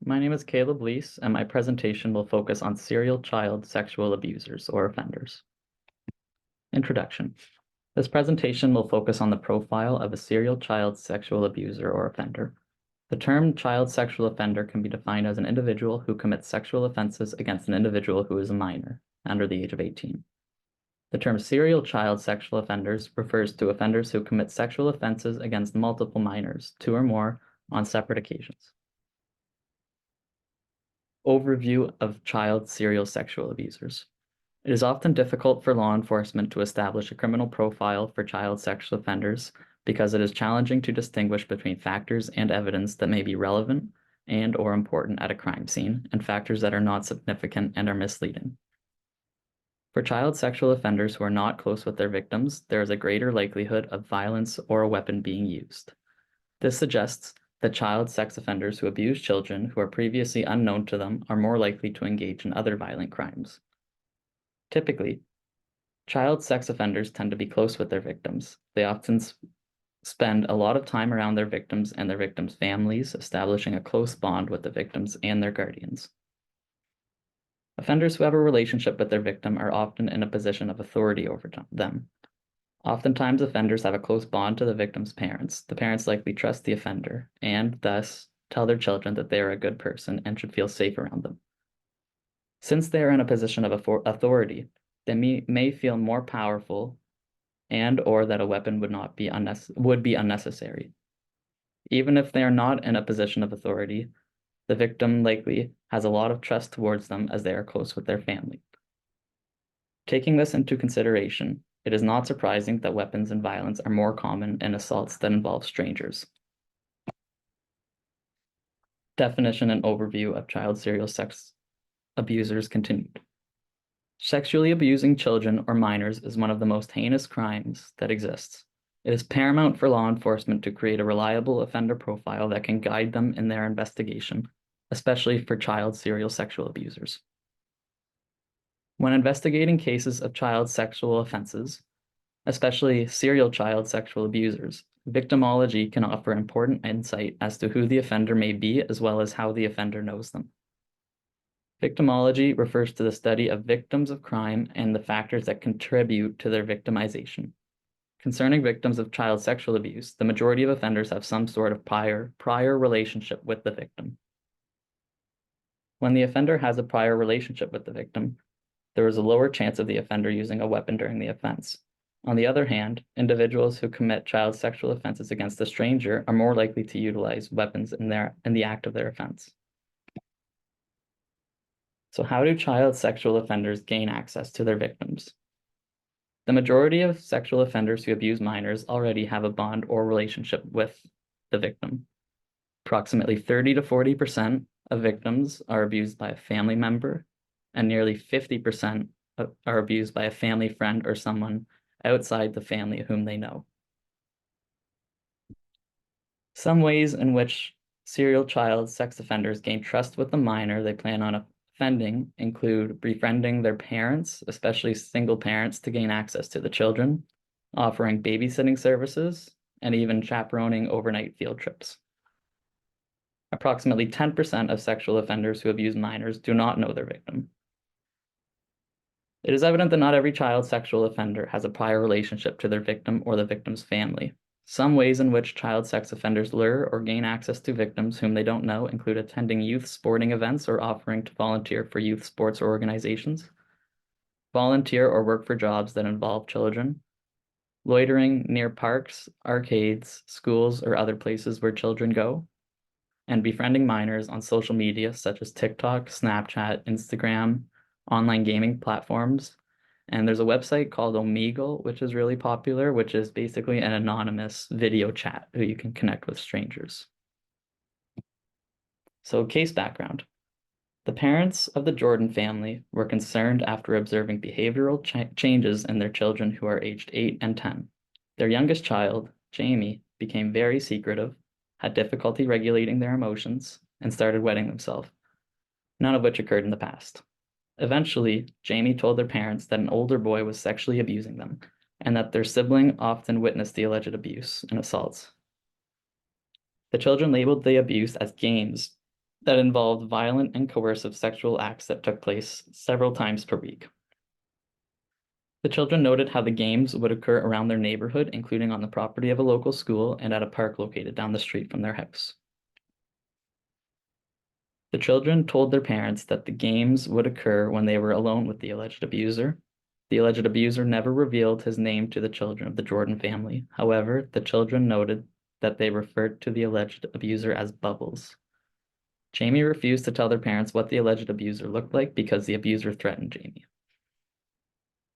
My name is Caleb Leese, and my presentation will focus on serial child sexual abusers or offenders. Introduction. This presentation will focus on the profile of a serial child sexual abuser or offender. The term child sexual offender can be defined as an individual who commits sexual offenses against an individual who is a minor, under the age of 18. The term serial child sexual offenders refers to offenders who commit sexual offenses against multiple minors, 2 or more, on separate occasions. Overview of child serial sexual abusers. It is often difficult for law enforcement to establish a criminal profile for child sexual offenders because it is challenging to distinguish between factors and evidence that may be relevant and/or important at a crime scene and factors that are not significant and are misleading. For child sexual offenders who are not close with their victims, there is a greater likelihood of violence or a weapon being used. This suggests that child sex offenders who abuse children who are previously unknown to them are more likely to engage in other violent crimes. Typically, child sex offenders tend to be close with their victims. They often spend a lot of time around their victims and their victims' families, establishing a close bond with the victims and their guardians. Offenders who have a relationship with their victim are often in a position of authority over them. Oftentimes, offenders have a close bond to the victim's parents. The parents likely trust the offender and, thus, tell their children that they are a good person and should feel safe around them. Since they are in a position of authority, they may feel more powerful and/or that a weapon would be unnecessary. Even if they are not in a position of authority, the victim likely has a lot of trust towards them as they are close with their family. Taking this into consideration, it is not surprising that weapons and violence are more common in assaults that involve strangers. Definition and overview of child serial sex abusers continued. Sexually abusing children or minors is one of the most heinous crimes that exists. It is paramount for law enforcement to create a reliable offender profile that can guide them in their investigation, especially for child serial sexual abusers. When investigating cases of child sexual offenses, especially serial child sexual abusers, victimology can offer important insight as to who the offender may be as well as how the offender knows them. Victimology refers to the study of victims of crime and the factors that contribute to their victimization. Concerning victims of child sexual abuse, the majority of offenders have some sort of prior relationship with the victim. When the offender has a prior relationship with the victim, there is a lower chance of the offender using a weapon during the offense. On the other hand, individuals who commit child sexual offenses against a stranger are more likely to utilize weapons in the act of their offense. So how do child sexual offenders gain access to their victims? The majority of sexual offenders who abuse minors already have a bond or relationship with the victim. Approximately 30 to 40% of victims are abused by a family member, and nearly 50% are abused by a family friend or someone outside the family whom they know. Some ways in which serial child sex offenders gain trust with the minor they plan on offending include befriending their parents, especially single parents, to gain access to the children, offering babysitting services, and even chaperoning overnight field trips. Approximately 10% of sexual offenders who abuse minors do not know their victim. It is evident that not every child sexual offender has a prior relationship to their victim or the victim's family. Some ways in which child sex offenders lure or gain access to victims whom they don't know include attending youth sporting events or offering to volunteer for youth sports or organizations, volunteer or work for jobs that involve children, loitering near parks, arcades, schools, or other places where children go, and befriending minors on social media such as TikTok, Snapchat, Instagram, online gaming platforms. And there's a website called Omegle, which is really popular, which is basically an anonymous video chat who you can connect with strangers. So case background. The parents of the Jordan family were concerned after observing behavioral changes in their children who are aged 8 and 10. Their youngest child, Jamie, became very secretive, had difficulty regulating their emotions, and started wetting themselves, none of which occurred in the past. Eventually, Jamie told their parents that an older boy was sexually abusing them, and that their sibling often witnessed the alleged abuse and assaults. The children labeled the abuse as games that involved violent and coercive sexual acts that took place several times per week. The children noted how the games would occur around their neighborhood, including on the property of a local school and at a park located down the street from their house. The children told their parents that the games would occur when they were alone with the alleged abuser. The alleged abuser never revealed his name to the children of the Jordan family. However, the children noted that they referred to the alleged abuser as Bubbles. Jamie refused to tell their parents what the alleged abuser looked like because the abuser threatened Jamie.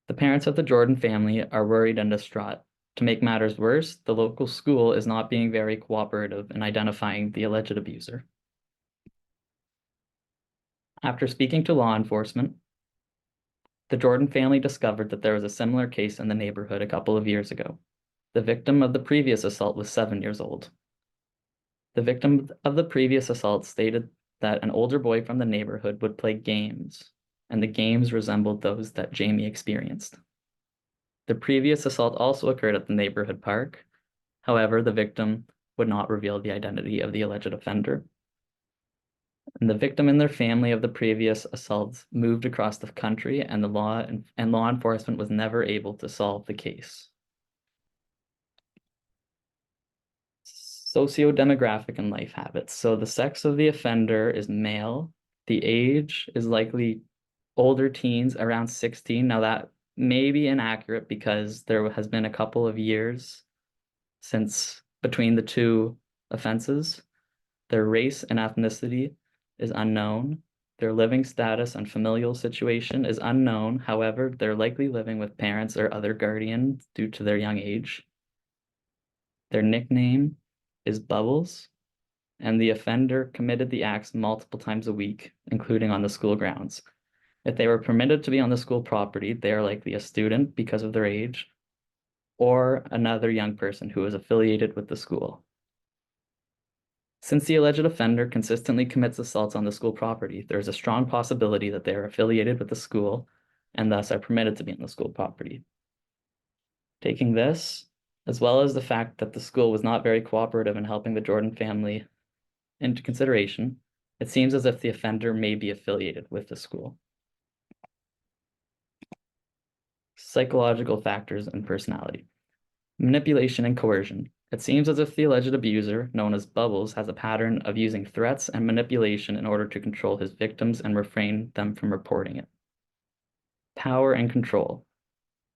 The parents of the Jordan family are worried and distraught. To make matters worse, the local school is not being very cooperative in identifying the alleged abuser. After speaking to law enforcement, the Jordan family discovered that there was a similar case in the neighborhood a couple of years ago. The victim of the previous assault was 7 years old. The victim of the previous assault stated that an older boy from the neighborhood would play games, and the games resembled those that Jamie experienced. The previous assault also occurred at the neighborhood park. However, the victim would not reveal the identity of the alleged offender. And the victim and their family of the previous assaults moved across the country, and law enforcement was never able to solve the case. Socio-demographic and life habits. So the sex of the offender is male. The age is likely older teens, around 16. Now that may be inaccurate because there has been a couple of years since between the two offenses. Their race and ethnicity is unknown. Their living status and familial situation is unknown. However, they're likely living with parents or other guardians due to their young age. Their nickname is Bubbles, and the offender committed the acts multiple times a week, including on the school grounds. If they were permitted to be on the school property, they are likely a student because of their age, or another young person who is affiliated with the school. Since the alleged offender consistently commits assaults on the school property, there is a strong possibility that they are affiliated with the school and thus are permitted to be on the school property. Taking this, as well as the fact that the school was not very cooperative in helping the Jordan family into consideration, it seems as if the offender may be affiliated with the school. Psychological factors and personality. Manipulation and coercion. It seems as if the alleged abuser, known as Bubbles, has a pattern of using threats and manipulation in order to control his victims and refrain them from reporting it. Power and control.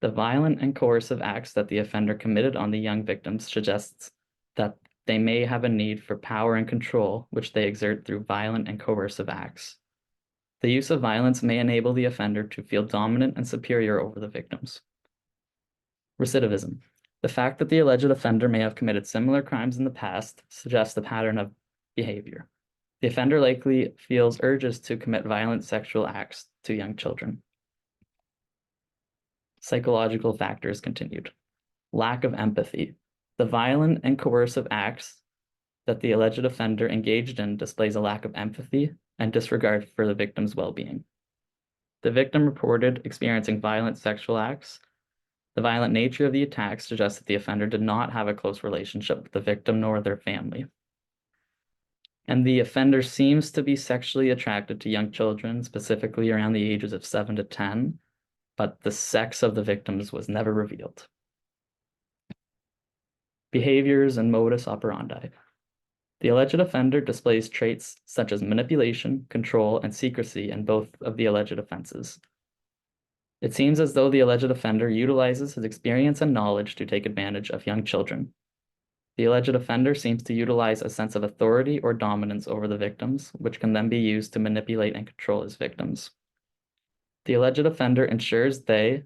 The violent and coercive acts that the offender committed on the young victims suggests that they may have a need for power and control, which they exert through violent and coercive acts. The use of violence may enable the offender to feel dominant and superior over the victims. Recidivism. The fact that the alleged offender may have committed similar crimes in the past suggests a pattern of behavior. The offender likely feels urges to commit violent sexual acts to young children. Psychological factors continued. Lack of empathy. The violent and coercive acts that the alleged offender engaged in displays a lack of empathy and disregard for the victim's well-being. The victim reported experiencing violent sexual acts. The violent nature of the attacks suggests that the offender did not have a close relationship with the victim nor their family. And the offender seems to be sexually attracted to young children, specifically around the ages of 7 to 10, but the sex of the victims was never revealed. Behaviors and modus operandi. The alleged offender displays traits such as manipulation, control, and secrecy in both of the alleged offenses. It seems as though the alleged offender utilizes his experience and knowledge to take advantage of young children. The alleged offender seems to utilize a sense of authority or dominance over the victims, which can then be used to manipulate and control his victims. The alleged offender ensures they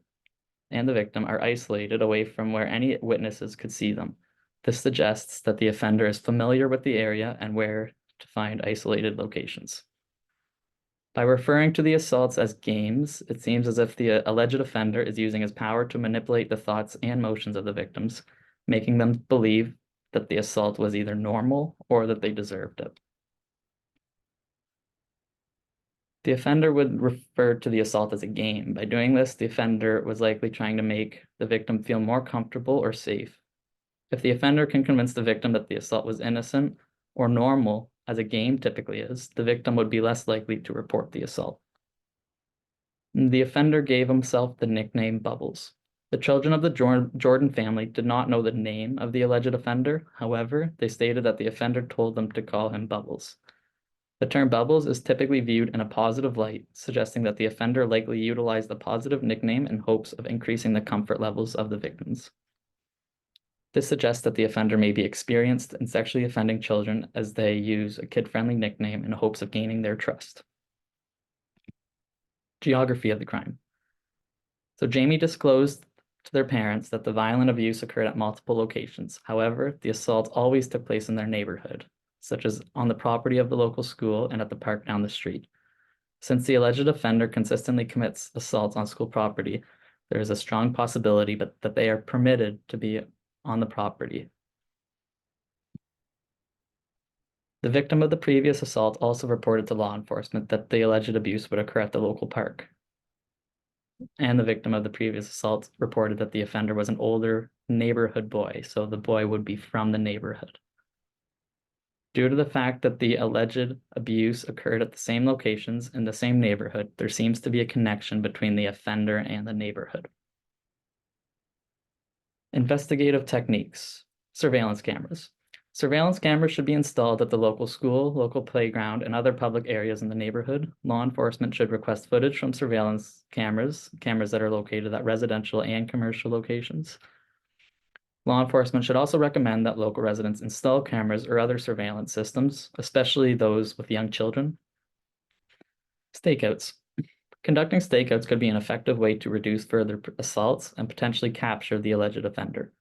and the victim are isolated away from where any witnesses could see them. This suggests that the offender is familiar with the area and where to find isolated locations. By referring to the assaults as games, it seems as if the alleged offender is using his power to manipulate the thoughts and motions of the victims, making them believe that the assault was either normal or that they deserved it. The offender would refer to the assault as a game. By doing this, the offender was likely trying to make the victim feel more comfortable or safe. If the offender can convince the victim that the assault was innocent or normal, as a game typically is, the victim would be less likely to report the assault. The offender gave himself the nickname Bubbles. The children of the Jordan family did not know the name of the alleged offender. However, they stated that the offender told them to call him Bubbles. The term Bubbles is typically viewed in a positive light, suggesting that the offender likely utilized the positive nickname in hopes of increasing the comfort levels of the victims. This suggests that the offender may be experienced in sexually offending children as they use a kid-friendly nickname in hopes of gaining their trust. Geography of the crime. So Jamie disclosed to their parents that the violent abuse occurred at multiple locations. However, the assault always took place in their neighborhood, such as on the property of the local school and at the park down the street. Since the alleged offender consistently commits assaults on school property, there is a strong possibility that they are permitted to be on the property. The victim of the previous assault also reported to law enforcement that the alleged abuse would occur at the local park. And the victim of the previous assault reported that the offender was an older neighborhood boy, so the boy would be from the neighborhood. Due to the fact that the alleged abuse occurred at the same locations in the same neighborhood, there seems to be a connection between the offender and the neighborhood. Investigative techniques. Surveillance cameras. Surveillance cameras should be installed at the local school, local playground, and other public areas in the neighborhood. Law enforcement should request footage from surveillance cameras that are located at residential and commercial locations. Law enforcement should also recommend that local residents install cameras or other surveillance systems, especially those with young children. Stakeouts. Conducting stakeouts could be an effective way to reduce further assaults and potentially capture the alleged offender.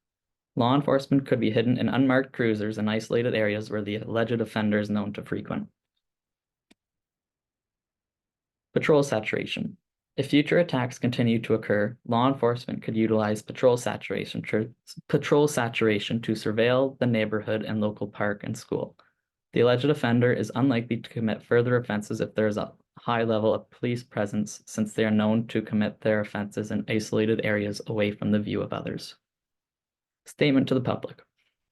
Law enforcement could be hidden in unmarked cruisers in isolated areas where the alleged offender is known to frequent. Patrol saturation. If future attacks continue to occur, law enforcement could utilize patrol saturation to surveil the neighborhood and local park and school. The alleged offender is unlikely to commit further offenses if there is a high level of police presence, since they are known to commit their offenses in isolated areas away from the view of others. Statement to the public.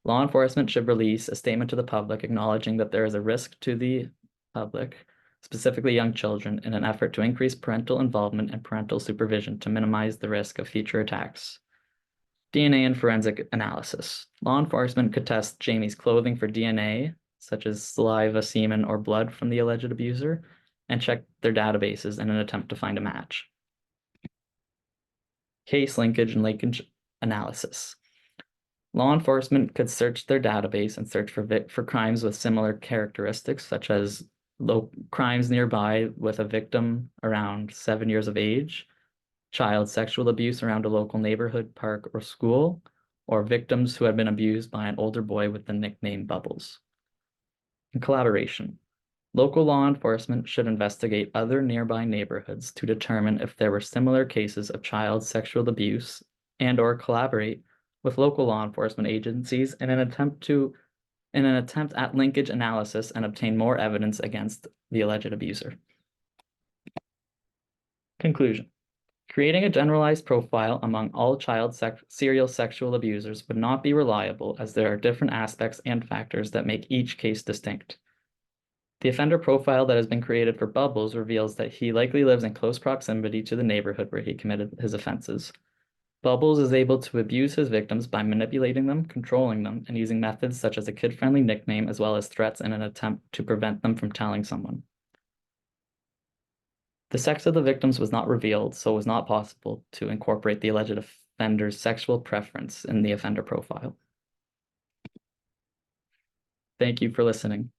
Law enforcement should release a statement to the public acknowledging that there is a risk to the public, specifically young children, in an effort to increase parental involvement and parental supervision to minimize the risk of future attacks. DNA and forensic analysis. Law enforcement could test Jamie's clothing for DNA, such as saliva, semen, or blood from the alleged abuser, and check their databases in an attempt to find a match. Case linkage and linkage analysis. Law enforcement could search their database and search for crimes with similar characteristics, such as crimes nearby with a victim around 7 years of age, child sexual abuse around a local neighborhood, park, or school, or victims who had been abused by an older boy with the nickname Bubbles. And collaboration. Local law enforcement should investigate other nearby neighborhoods to determine if there were similar cases of child sexual abuse and/or collaborate with local law enforcement agencies in an attempt at linkage analysis and obtain more evidence against the alleged abuser. Conclusion. Creating a generalized profile among all child serial sexual abusers would not be reliable, as there are different aspects and factors that make each case distinct. The offender profile that has been created for Bubbles reveals that he likely lives in close proximity to the neighborhood where he committed his offenses. Bubbles is able to abuse his victims by manipulating them, controlling them, and using methods such as a kid-friendly nickname as well as threats in an attempt to prevent them from telling someone. The sex of the victims was not revealed, so it was not possible to incorporate the alleged offender's sexual preference in the offender profile. Thank you for listening.